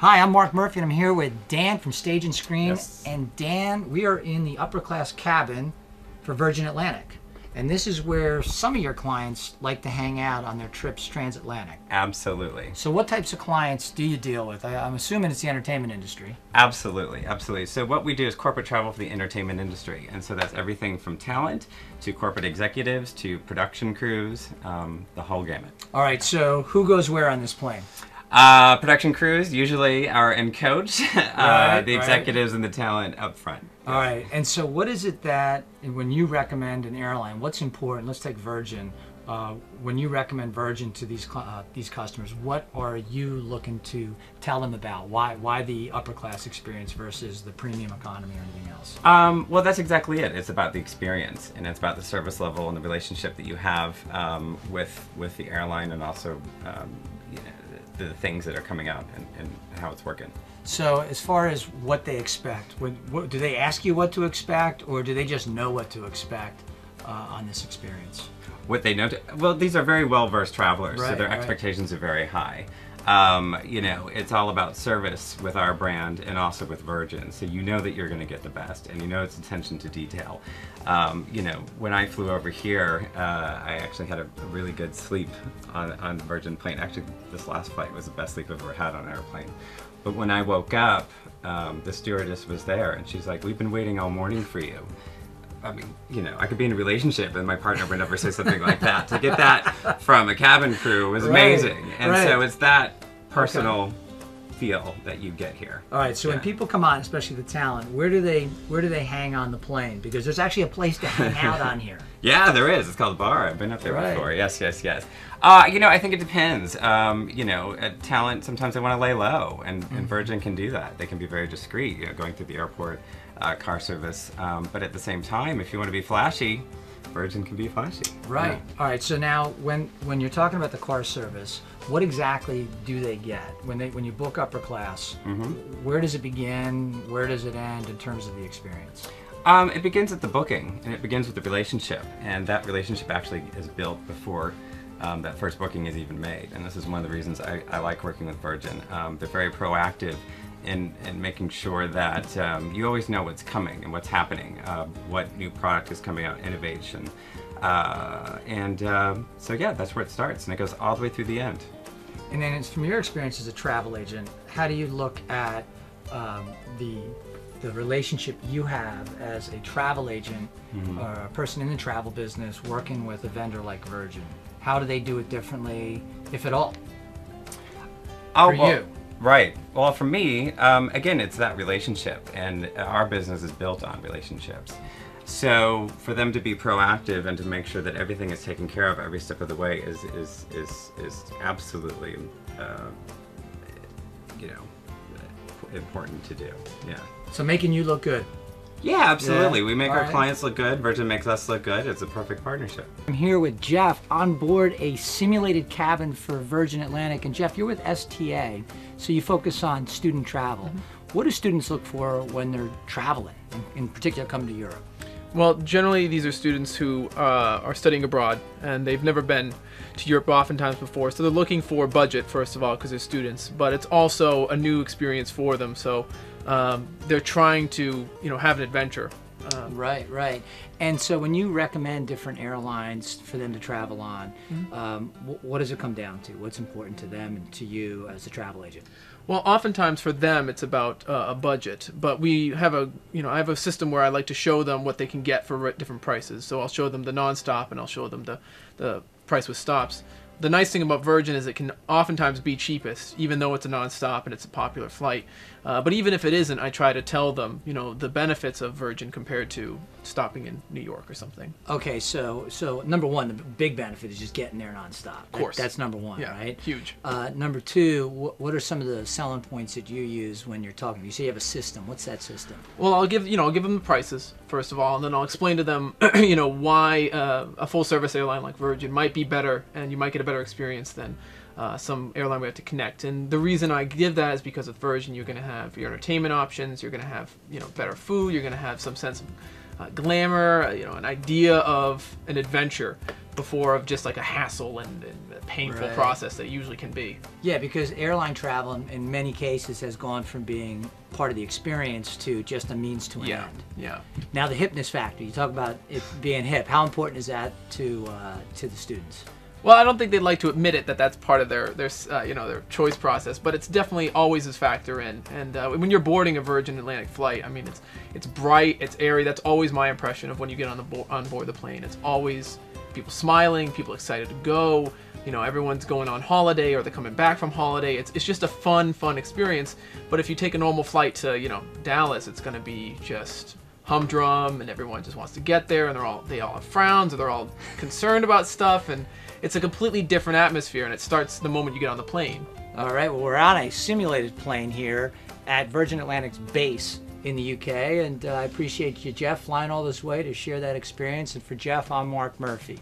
Hi, I'm Mark Murphy, and I'm here with Dan from Stage and Screen. Yes. And Dan, we are in the upper class cabin for Virgin Atlantic. And this is where some of your clients like to hang out on their trips transatlantic. Absolutely. So what types of clients do you deal with? I'm assuming it's the entertainment industry. Absolutely, absolutely. So what we do is corporate travel for the entertainment industry. And so that's everything from talent to corporate executives to production crews, the whole gamut. All right, so who goes where on this plane? Production crews usually are in coach, the executives and the talent up front. All right, and so what is it that, when you recommend an airline, what's important? Let's take Virgin. When you recommend Virgin to these customers, what are you looking to tell them about? Why the upper class experience versus the premium economy or anything else? Well, that's exactly it. It's about the experience, and it's about the service level and the relationship that you have with the airline, and also the things that are coming out and how it's working. So as far as what they expect, do they ask you what to expect, or do they just know what to expect on this experience? What they know, well, these are very well-versed travelers, so their expectations are very high. You know, it's all about service with our brand and also with Virgin, so you know that you're going to get the best, and you know it's attention to detail. You know, when I flew over here, I actually had a really good sleep on the Virgin plane. Actually, this last flight was the best sleep I've ever had on an airplane. But when I woke up, the stewardess was there, and she's like, "We've been waiting all morning for you." I mean, you know, I could be in a relationship and my partner would never say something like that. To get that from a cabin crew was amazing. And so it's that personal feel that you get here. All right, so when people come on, especially the talent, where do they hang on the plane? Because there's actually a place to hang out on here. Yeah, there is. It's called the bar. I've been up there before. Yes, yes, yes. You know, I think it depends. You know, at talent, sometimes they want to lay low, and Virgin can do that. They can be very discreet, you know, going through the airport, car service. But at the same time, if you want to be flashy, Virgin can be flashy. Right. Yeah. All right. So now, when you're talking about the car service, what exactly do they get when you book upper class? Where does it begin? Where does it end in terms of the experience? It begins at the booking, and it begins with the relationship, and that relationship actually is built before that first booking is even made. And this is one of the reasons I like working with Virgin. They're very proactive in making sure that you always know what's coming and what's happening, what new product is coming out, innovation. So yeah, that's where it starts, and it goes all the way through the end. And then from your experience as a travel agent, how do you look at the relationship you have as a travel agent or a person in the travel business working with a vendor like Virgin? How do they do it differently, if at all, for you? Right. Well, for me, again, it's that relationship, and our business is built on relationships. So for them to be proactive and to make sure that everything is taken care of every step of the way is absolutely, you know, important to do. Yeah. So making you look good. Yeah, absolutely. Yeah. We make our clients look good. Virgin makes us look good. It's a perfect partnership. I'm here with Jeff on board a simulated cabin for Virgin Atlantic. And Jeff, you're with STA, so you focus on student travel. What do students look for when they're traveling, in particular come to Europe? Well, generally these are students who are studying abroad, and they've never been to Europe oftentimes before, so they're looking for budget first of all because they're students, but it's also a new experience for them, so they're trying to, you know, have an adventure. Right. And so when you recommend different airlines for them to travel on, what does it come down to? What's important to them and to you as a travel agent? Well, oftentimes for them it's about a budget, but we have I have a system where I like to show them what they can get for different prices. So I'll show them the non-stop and I'll show them the price with stops. The nice thing about Virgin is it can oftentimes be cheapest, even though it's a non-stop and it's a popular flight. But even if it isn't, I try to tell them, you know, the benefits of Virgin compared to stopping in New York or something. Okay, so number one, the big benefit is just getting there nonstop. Of course. That's number one, yeah, right? Huge. Number two, what are some of the selling points that you use when you're talking? You say you have a system. What's that system? Well, I'll give them the prices first of all, and then I'll explain to them, you know, why a full-service airline like Virgin might be better, and you might get a better experience than some airline we have to connect. And the reason I give that is because with Virgin, you're going to have your entertainment options, you're going to have, you know, better food, you're going to have some sense of glamour, you know, an idea of an adventure before of just like a hassle and a painful Right. process that it usually can be. Yeah, because airline travel in many cases has gone from being part of the experience to just a means to an end. Yeah. Now the hipness factor, you talk about it being hip. How important is that to the students? Well, I don't think they'd like to admit it that that's part of their their choice process, but it's definitely always a factor in. And when you're boarding a Virgin Atlantic flight, I mean, it's bright, it's airy. That's always my impression of when you get on board the plane. It's always people smiling, people excited to go. You know, everyone's going on holiday or they're coming back from holiday. It's just a fun experience. But if you take a normal flight to Dallas, it's going to be just humdrum, and everyone just wants to get there, and they all have frowns, or they're all concerned about stuff, and it's a completely different atmosphere, and it starts the moment you get on the plane. All right, well, we're on a simulated plane here at Virgin Atlantic's base in the UK, and I appreciate you, Jeff, flying all this way to share that experience. And for Jeff, I'm Mark Murphy.